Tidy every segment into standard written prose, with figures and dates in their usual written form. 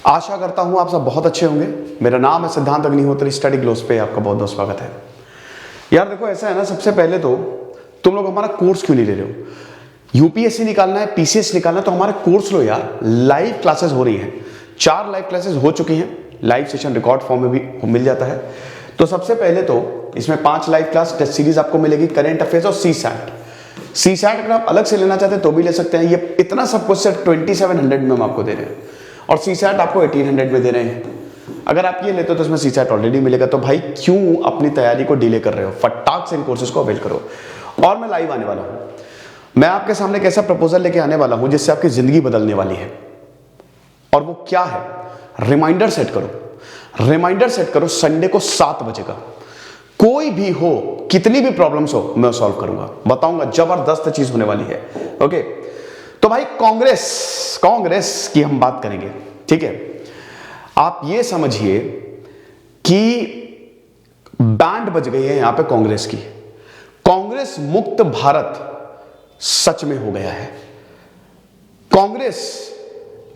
आशा करता हूं आप सब बहुत अच्छे होंगे। मेरा नाम है सिद्धांत अग्निहोत्री, स्टडी ग्लोस पे आपका बहुत बहुत स्वागत है। यार देखो, ऐसा है ना, सबसे पहले तो तुम लोग हमारा कोर्स क्यों नहीं ले रहे हो? यूपीएससी निकालना है, पीसीएस निकालना है, तो हमारा कोर्स लो यार। लाइव क्लासेस हो रही हैं, 4 लाइव क्लासेस हो चुकी हैं। लाइव सेशन रिकॉर्ड फॉर्म में भी मिल जाता है। तो सबसे पहले तो इसमें 5 लाइव क्लास टेस्ट सीरीज आपको मिलेगी, करेंट अफेयर्स और सी सैट अगर आप अलग से लेना चाहते हैं तो भी ले सकते हैं। ये इतना सब कुछ सिर्फ 2700 में हम आपको दे रहे हैं और सी सैट आपको 1800 में दे रहे हैं। अगर आप ये लेते हो तो इसमें सी सैट ऑलरेडी मिलेगा। तो भाई क्यों अपनी तैयारी को डिले कर रहे हो? फटाक से इन कोर्सेज को अवेल करो। और मैं लाइव आने वाला हूं, मैं आपके सामने एक ऐसा प्रपोजल लेके आने वाला हूं जिससे आपकी जिंदगी बदलने वाली है। और वो क्या है? रिमाइंडर सेट करो, रिमाइंडर सेट करो। संडे को 7 बजे का, कोई भी हो, कितनी भी प्रॉब्लम्स हो, मैं सॉल्व करूंगा, बताऊंगा। जबरदस्त चीज होने वाली है। ओके, तो भाई कांग्रेस की हम बात करेंगे, ठीक है। आप ये समझिए कि बैंड बज गई है यहां पे कांग्रेस की। कांग्रेस मुक्त भारत सच में हो गया है। कांग्रेस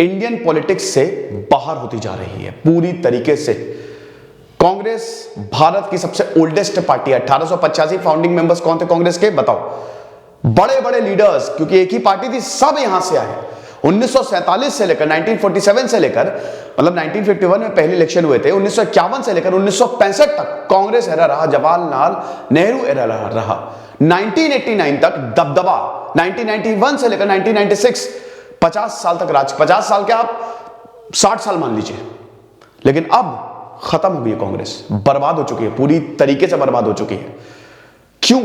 इंडियन पॉलिटिक्स से बाहर होती जा रही है पूरी तरीके से। कांग्रेस भारत की सबसे ओल्डेस्ट पार्टी है। 1885 फाउंडिंग मेंबर्स कौन थे कांग्रेस के, बताओ? बड़े बड़े लीडर्स, क्योंकि एक ही पार्टी थी, सब यहां से आए। 1947 से लेकर 1947 से लेकर, मतलब 1951 में पहले इलेक्शन हुए थे, 1951 से लेकर 1965 तक कांग्रेस एरा रहा, जवाहरलाल नेहरू एरा रहा। 1989 तक दबदबा, 1991 से लेकर 1996 50 साल तक राज, 50 साल के आप 60 साल मान लीजिए। लेकिन अब खत्म हो गई कांग्रेस, बर्बाद हो चुकी है, पूरी तरीके से बर्बाद हो चुकी है। क्यों?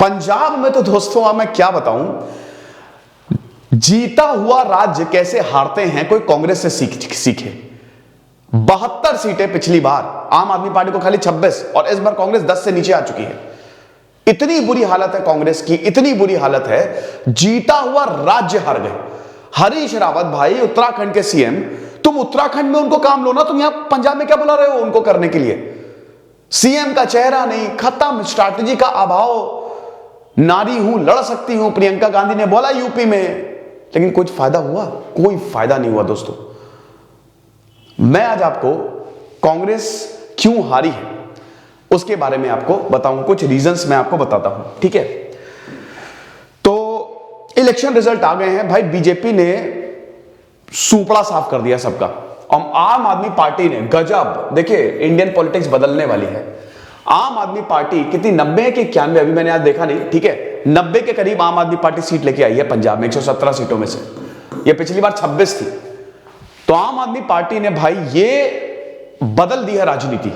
पंजाब में तो दोस्तों अब मैं क्या बताऊं, जीता हुआ राज्य कैसे हारते हैं कोई कांग्रेस से सीखे। 72 सीटें पिछली बार, आम आदमी पार्टी को खाली 26, और इस बार कांग्रेस 10 से नीचे आ चुकी है। इतनी बुरी हालत है कांग्रेस की, इतनी बुरी हालत है, जीता हुआ राज्य हार गए। हरीश रावत भाई, उत्तराखंड के सीएम, तुम उत्तराखंड में उनको काम लो ना, तुम यहां पंजाब में क्या बुला रहे हो उनको करने के लिए? सीएम का चेहरा नहीं, खत्म, स्ट्रैटेजी का अभाव। नारी हूं, लड़ सकती हूं, प्रियंका गांधी ने बोला यूपी में, लेकिन कुछ फायदा हुआ? कोई फायदा नहीं हुआ दोस्तों। मैं आज आपको कांग्रेस क्यों हारी है उसके बारे में आपको बताऊं, कुछ रीजंस मैं आपको बताता हूं, ठीक है। तो इलेक्शन रिजल्ट आ गए हैं भाई, बीजेपी ने सूपड़ा साफ कर दिया सबका, और आम आदमी पार्टी ने गजब। देखिए, इंडियन पॉलिटिक्स बदलने वाली है। आम आदमी पार्टी कितनी, 90 के 91, अभी मैंने आज देखा नहीं, ठीक है, 90 के करीब आम आदमी पार्टी सीट लेके आई है पंजाब में, 117 सीटों में से। ये पिछली बार 26 थी। तो आम आदमी पार्टी ने भाई ये बदल दी है राजनीति,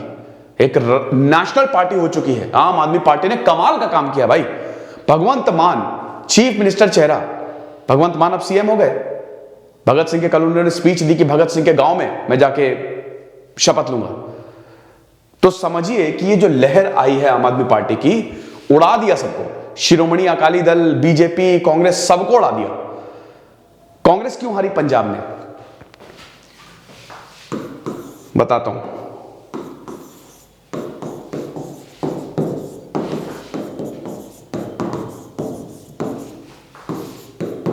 एक नेशनल पार्टी हो चुकी है। आम आदमी पार्टी ने कमाल का काम किया भाई। भगवंत मान चीफ मिनिस्टर चेहरा, भगवंत मान अब सीएम हो गए। भगत सिंह के कल उन्होंने स्पीच दी कि भगत सिंह के गांव में मैं जाके शपथ लूंगा। तो समझिए कि ये जो लहर आई है आम आदमी पार्टी की, उड़ा दिया सबको। शिरोमणि अकाली दल, बीजेपी, कांग्रेस, सबको उड़ा दिया। कांग्रेस क्यों हारी पंजाब में, बताता हूं।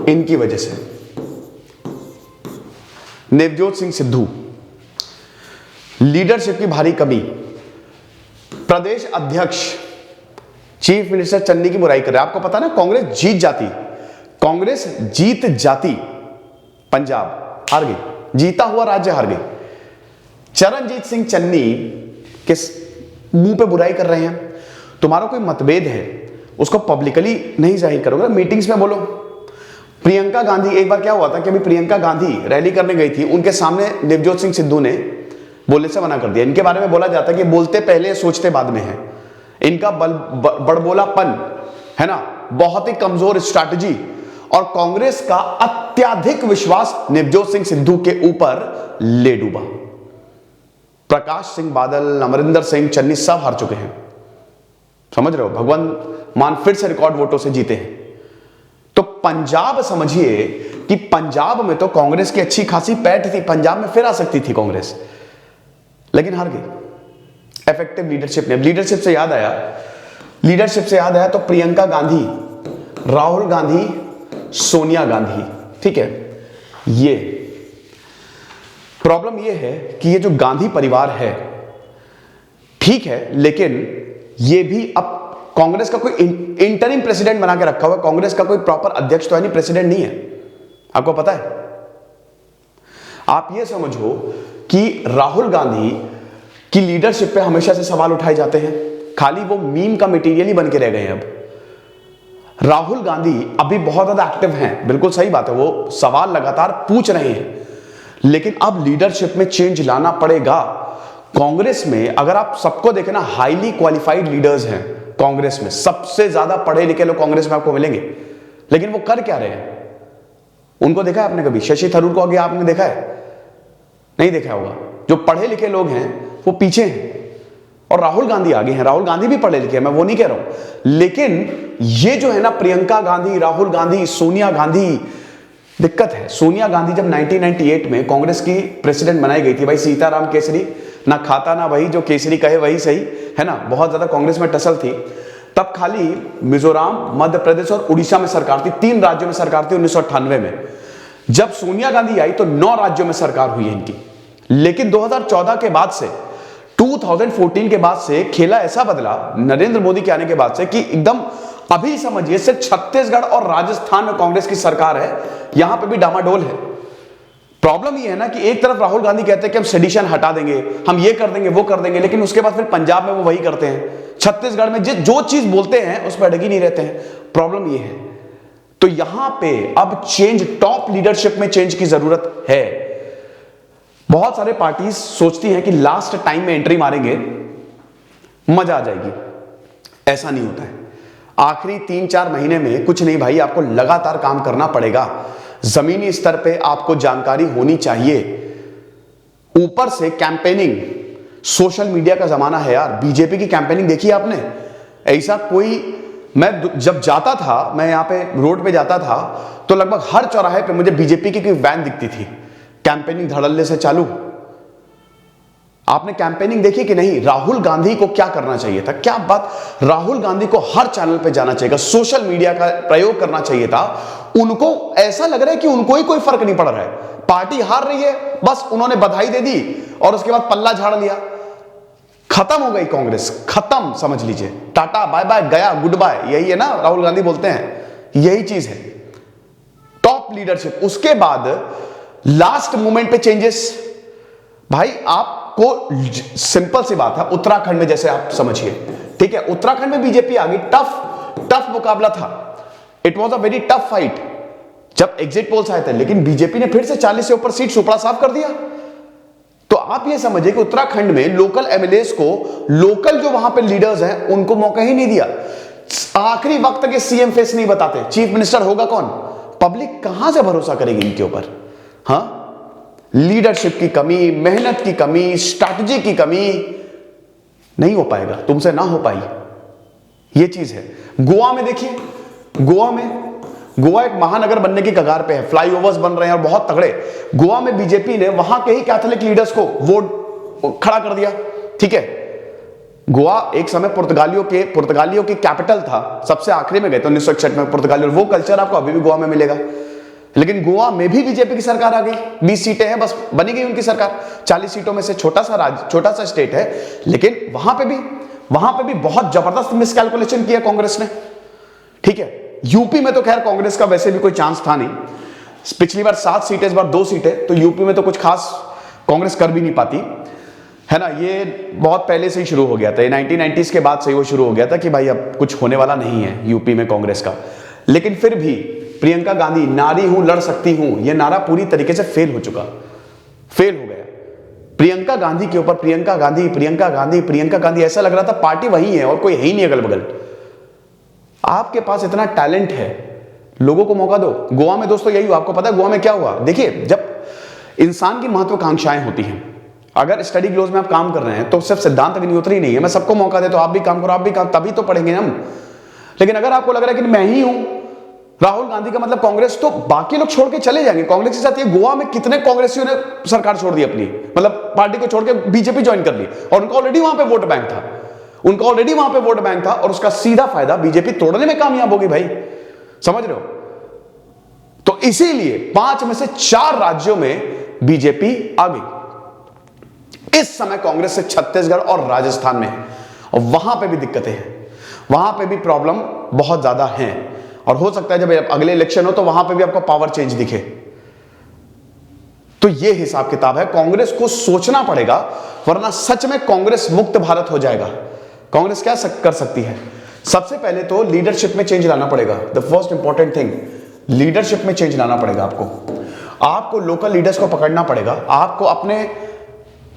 इनकी वजह से, नवजोत सिंह सिद्धू, लीडरशिप की भारी कमी, प्रदेश अध्यक्ष चीफ मिनिस्टर चन्नी की बुराई कर रहे हैं। आपको पता ना, कांग्रेस जीत जाती, पंजाब हार गई, जीता हुआ राज्य हार गई। चरणजीत सिंह चन्नी के मुंह पे बुराई कर रहे हैं। तुम्हारा कोई मतभेद है उसको पब्लिकली नहीं जाहिर करोगे, मीटिंग्स में बोलो। प्रियंका गांधी, एक बार क्या हुआ था कि अभी प्रियंका गांधी रैली करने गई थी, उनके सामने नवजोत सिंह सिद्धू ने बोलने से मना कर दिया। इनके बारे में बोला जाता है कि बोलते पहले सोचते बाद में है। इनका बड़बोलापन है ना, बहुत ही कमजोर स्ट्रैटेजी, और कांग्रेस का अत्यधिक विश्वास नवजोत सिंह सिद्धू के ऊपर ले डूबा। प्रकाश सिंह बादल, अमरिंदर सिंह चन्नी सब हार चुके हैं, समझ रहे हो। भगवंत मान फिर से रिकॉर्ड वोटों से जीते हैं। तो पंजाब समझिए कि पंजाब में तो कांग्रेस की अच्छी खासी पैठ थी, पंजाब में फिर आ सकती थी कांग्रेस, लेकिन हार गई इफेक्टिव लीडरशिप ने। लीडरशिप से याद आया तो प्रियंका गांधी, राहुल गांधी, सोनिया गांधी, ठीक है, ये प्रॉब्लम यह है कि ये जो गांधी परिवार है, ठीक है, लेकिन ये भी अब कांग्रेस का कोई इंटरिम प्रेसिडेंट बना के रखा हुआ है। कांग्रेस का कोई प्रॉपर अध्यक्ष तो है नहीं, प्रेसिडेंट नहीं है, आपको पता है। आप ये समझो कि राहुल गांधी की लीडरशिप पे हमेशा से सवाल उठाए जाते हैं, खाली वो मीम का मटेरियल ही बन के रह गए हैं। अब राहुल गांधी अभी बहुत ज्यादा एक्टिव हैं, बिल्कुल सही बात है, वो सवाल लगातार पूछ रहे हैं, लेकिन अब लीडरशिप में चेंज लाना पड़ेगा। कांग्रेस में अगर आप सबको देखें ना, हाईली क्वालिफाइड लीडर्स हैं कांग्रेस में, सबसे ज्यादा पढ़े लिखे लोग कांग्रेस में आपको मिलेंगे, लेकिन वो कर क्या रहे हैं? उनको देखा है आपने कभी? शशि थरूर को आगे आपने देखा है? नहीं देखा होगा। जो पढ़े लिखे लोग हैं वो पीछे हैं और राहुल गांधी आगे हैं। राहुल गांधी भी पढ़े लिखे हैं, मैं वो नहीं कह रहा हूं, लेकिन ये जो है ना, प्रियंका गांधी, राहुल गांधी, सोनिया गांधी, दिक्कत है। सोनिया गांधी जब 1998 में कांग्रेस की प्रेसिडेंट बनाई गई थी, भाई सीताराम केसरी ना खाता ना वही, जो केसरी कहे वही सही, है ना, बहुत ज्यादा कांग्रेस में टसल थी। तब खाली मिजोरम, मध्य प्रदेश और उड़ीसा में सरकार थी, 3 राज्यों में सरकार थी 1998 में। जब सोनिया गांधी आई तो 9 राज्यों में सरकार हुई है इनकी। लेकिन 2014 के बाद से, 2014 के बाद से खेला ऐसा बदला नरेंद्र मोदी के आने के बाद से कि एकदम अभी समझिए सिर्फ छत्तीसगढ़ और राजस्थान में कांग्रेस की सरकार है, यहां पे भी डामाडोल है। प्रॉब्लम ये है ना कि एक तरफ राहुल गांधी कहते हैं कि हम सेडिशन हटा देंगे, हम ये कर देंगे, वो कर देंगे, लेकिन उसके बाद फिर पंजाब में वो वही करते हैं, छत्तीसगढ़ में जो चीज बोलते हैं उस पर अड़ग ही नहीं रहते हैं। प्रॉब्लम ये है। तो यहां पे अब चेंज, टॉप लीडरशिप में चेंज की जरूरत है। बहुत सारे पार्टीज सोचती हैं कि लास्ट टाइम में एंट्री मारेंगे, मजा आ जाएगी। ऐसा नहीं होता है। आखिरी 3-4 महीने में कुछ नहीं भाई, आपको लगातार काम करना पड़ेगा। जमीनी स्तर पे आपको जानकारी होनी चाहिए। ऊपर से कैंपेनिंग, सोशल मीडिया का जमाना है यार। बीजेपी की कैंपेनिंग देखी आपने? ऐसा कोई, मैं जब जाता था, मैं यहां पे रोड पे जाता था तो लगभग हर चौराहे पे मुझे बीजेपी की कोई वैन दिखती थी, कैंपेनिंग धड़ल्ले से चालू। आपने कैंपेनिंग देखी कि नहीं? राहुल गांधी को क्या करना चाहिए था? क्या बात, राहुल गांधी को हर चैनल पे जाना चाहिए, सोशल मीडिया का प्रयोग करना चाहिए था। उनको ऐसा लग रहा है कि उनको ही कोई फर्क नहीं पड़ रहा है, पार्टी हार रही है, बस उन्होंने बधाई दे दी और उसके बाद पल्ला झाड़ लिया, खत्म हो गई कांग्रेस, खत्म समझ लीजिए, टाटा बाय बाय, गया, गुड बाय। यही है ना राहुल गांधी बोलते हैं, यही चीज है टॉप लीडरशिप। उसके बाद लास्ट मोमेंट पे चेंजेस। भाई आपको सिंपल सी बात है, उत्तराखंड में जैसे आप समझिए, ठीक है, उत्तराखंड में बीजेपी आ गई, टफ मुकाबला था, it was a very tough fight जब एग्जिट पोल्स आए थे, लेकिन बीजेपी ने फिर से 40 से ऊपर सीट सुपड़ा साफ कर दिया। तो आप ये समझिए कि उत्तराखंड में लोकल एमएलएस को, लोकल जो वहां पे लीडर्स हैं उनको मौका ही नहीं दिया। आखिरी वक्त के सीएम फेस नहीं बताते, चीफ मिनिस्टर होगा कौन? पब्लिक कहां से भरोसा करेगी इनके ऊपर? हाँ, लीडरशिप की कमी, मेहनत की कमी, स्ट्रैटेजी की कमी, नहीं हो पाएगा, तुमसे ना हो पाई, ये चीज है। गोवा में देखिए, गोवा एक महानगर बनने की कगार पे है, फ्लाईओवर्स बन रहे हैं और बहुत तगड़े। गोवा में बीजेपी ने वहां के ही कैथोलिक लीडर्स को वोट खड़ा कर दिया, ठीक है। गोवा एक समय पुर्तगालियों की कैपिटल था, सबसे आखिरी में गए थे 1961 में पुर्तगालियों, वो कल्चर आपको अभी भी गोवा में मिलेगा। लेकिन गोवा में भी बीजेपी की सरकार आ गई, 20 सीटें हैं बस, बनी गई उनकी सरकार, 40 सीटों में से छोटा सा स्टेट है, लेकिन वहां पे भी बहुत जबरदस्त मिसकैलकुलेशन किया कांग्रेस ने, ठीक है। यूपी में तो खैर कांग्रेस का वैसे भी कोई चांस था नहीं, पिछली बार 7 सीटें, इस बार 2 सीटें, तो यूपी में तो कुछ खास कांग्रेस कर भी नहीं पाती, है ना। ये बहुत पहले से ही शुरू हो गया था, 1990s के बाद से ही वो शुरू हो गया था कि भाई अब कुछ होने वाला नहीं है यूपी में कांग्रेस का। लेकिन फिर भी प्रियंका गांधी, नारी हूं लड़ सकती हूं, यह नारा पूरी तरीके से फेल हो गया। प्रियंका गांधी के ऊपर प्रियंका गांधी, ऐसा लग रहा था पार्टी वही है और कोई है ही नहीं अगल बगल। आपके पास इतना टैलेंट है, लोगों को मौका दो। गोवा में दोस्तों यही हुआ, आपको पता है गोवा में क्या हुआ? देखिए, जब इंसान की महत्वाकांक्षाएं होती हैं, अगर स्टडी ग्लोज में आप काम कर रहे हैं तो सिर्फ सिद्धांत अग्निहोत्री नहीं है, मैं सबको मौका दे तो आप भी काम करो, तभी तो पढ़ेंगे हम। लेकिन अगर आपको लग रहा है कि मैं ही हूं राहुल गांधी का मतलब कांग्रेस, तो बाकी लोग छोड़ के चले जाएंगे कांग्रेस के साथ। ये गोवा में कितने कांग्रेसियों ने सरकार छोड़ दी अपनी, मतलब पार्टी को छोड़ के बीजेपी ज्वाइन कर ली, और उनका ऑलरेडी वहां पे वोट बैंक था, और उसका सीधा फायदा बीजेपी तोड़ने में कामयाब होगी भाई, समझ रहे हो। तो इसीलिए 5 में से 4 राज्यों में बीजेपी आ गई। इस समय कांग्रेस से छत्तीसगढ़ और राजस्थान में है, और वहां पे भी दिक्कतें हैं, वहां पे भी प्रॉब्लम बहुत ज्यादा है, और हो सकता है जब अगले इलेक्शन हो तो वहां पे भी आपको पावर चेंज दिखे। तो ये हिसाब किताब है, कांग्रेस को सोचना पड़ेगा, वरना सच में कांग्रेस मुक्त भारत हो जाएगा। कांग्रेस क्या कर सकती है? सबसे पहले तो लीडरशिप में चेंज लाना पड़ेगा। The first important thing, leadership में चेंज लाना पड़ेगा। आपको लोकल लीडर्स को पकड़ना पड़ेगा, आपको अपने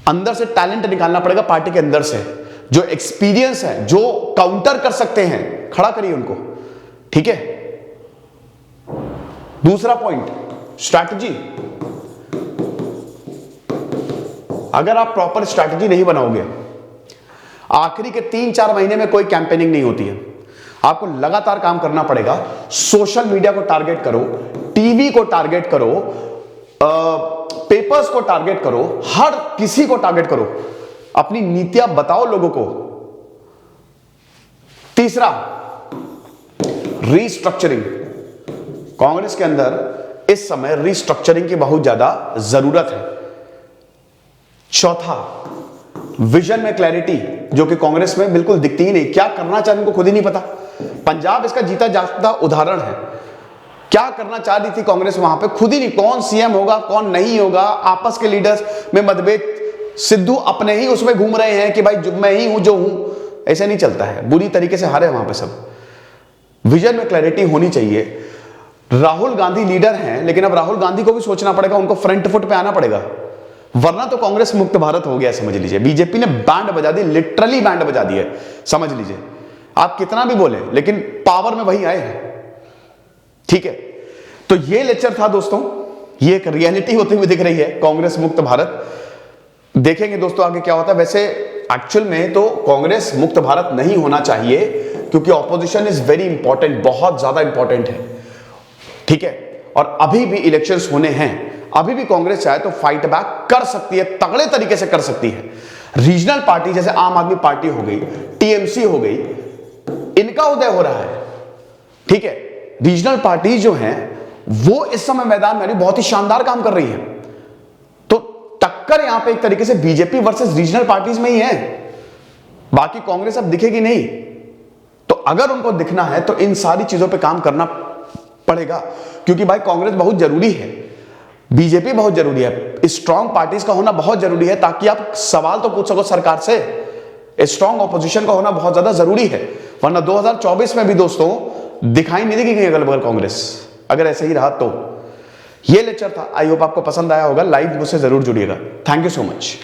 अंदर से टैलेंट निकालना पड़ेगा, पार्टी के अंदर से जो एक्सपीरियंस है, जो काउंटर कर सकते हैं, खड़ा करिए उनको, ठीक है। दूसरा पॉइंट, स्ट्रैटेजी। अगर आप प्रॉपर स्ट्रैटेजी नहीं बनाओगे, आखिरी के 3-4 महीने में कोई कैंपेनिंग नहीं होती है, आपको लगातार काम करना पड़ेगा। सोशल मीडिया को टारगेट करो, टीवी को टारगेट करो, पेपर्स को टारगेट करो, हर किसी को टारगेट करो, अपनी नीतियां बताओ लोगों को। तीसरा, रीस्ट्रक्चरिंग। कांग्रेस के अंदर इस समय रीस्ट्रक्चरिंग की बहुत ज्यादा जरूरत है। चौथा, विजन में क्लैरिटी, जो कि कांग्रेस में बिल्कुल दिखती ही नहीं। क्या करना चाह रही उनको खुद ही नहीं पता। पंजाब इसका जीता जागता उदाहरण है। क्या करना चाह रही थी कांग्रेस वहां पे, खुद ही नहीं। कौन सीएम होगा, कौन नहीं होगा, आपस के लीडर्स में मतभेद, सिद्धू अपने ही उसमें घूम रहे हैं कि भाई मैं ही हूं जो हूं। ऐसे नहीं चलता है, बुरी तरीके से हारे वहां पे सब। विजन में क्लैरिटी होनी चाहिए। राहुल गांधी लीडर हैं, लेकिन अब राहुल गांधी को भी सोचना पड़ेगा, उनको फ्रंट फुट पे आना पड़ेगा, वरना तो कांग्रेस मुक्त भारत हो गया, समझ लीजिए। बीजेपी ने बैंड बजा दी, लिटरली बैंड बजा दी है, समझ लीजिए। आप कितना भी बोले, लेकिन पावर में वही आए हैं, ठीक है। तो ये लेक्चर था दोस्तों, ये एक रियलिटी होती हुई दिख रही है, कांग्रेस मुक्त भारत। देखेंगे दोस्तों आगे क्या होता है। वैसे एक्चुअल में तो कांग्रेस मुक्त भारत नहीं होना चाहिए, क्योंकि ऑपोजिशन इज वेरी इंपॉर्टेंट, बहुत ज्यादा इंपॉर्टेंट है, ठीक है। और अभी भी इलेक्शंस होने हैं, अभी भी कांग्रेस चाहे तो फाइट बैक कर सकती है, तगड़े तरीके से कर सकती है। रीजनल पार्टी जैसे आम आदमी पार्टी हो गई, टीएमसी हो गई, इनका उदय हो रहा है, ठीक है। रीजनल पार्टी जो हैं वो इस समय मैदान में बहुत ही शानदार काम कर रही है। तो टक्कर यहां पे एक तरीके से बीजेपी वर्सेस रीजनल पार्टीज में ही है, बाकी कांग्रेस अब दिखेगी नहीं। तो अगर उनको दिखना है तो इन सारी चीजों पे काम करना पड़ेगा, क्योंकि भाई कांग्रेस बहुत जरूरी है, बीजेपी बहुत जरूरी है, स्ट्रांग पार्टीज का होना बहुत जरूरी है, ताकि आप सवाल तो पूछ सको सरकार से। स्ट्रांग ऑपोजिशन का होना बहुत ज्यादा जरूरी है, वरना 2024 में भी दोस्तों दिखाई नहीं देगी कहीं अगल बगल कांग्रेस, अगर ऐसे ही रहा तो। ये लेक्चर था, आई होप आपको पसंद आया होगा। लाइव मुझसे जरूर जुड़िएगा। Thank you so much.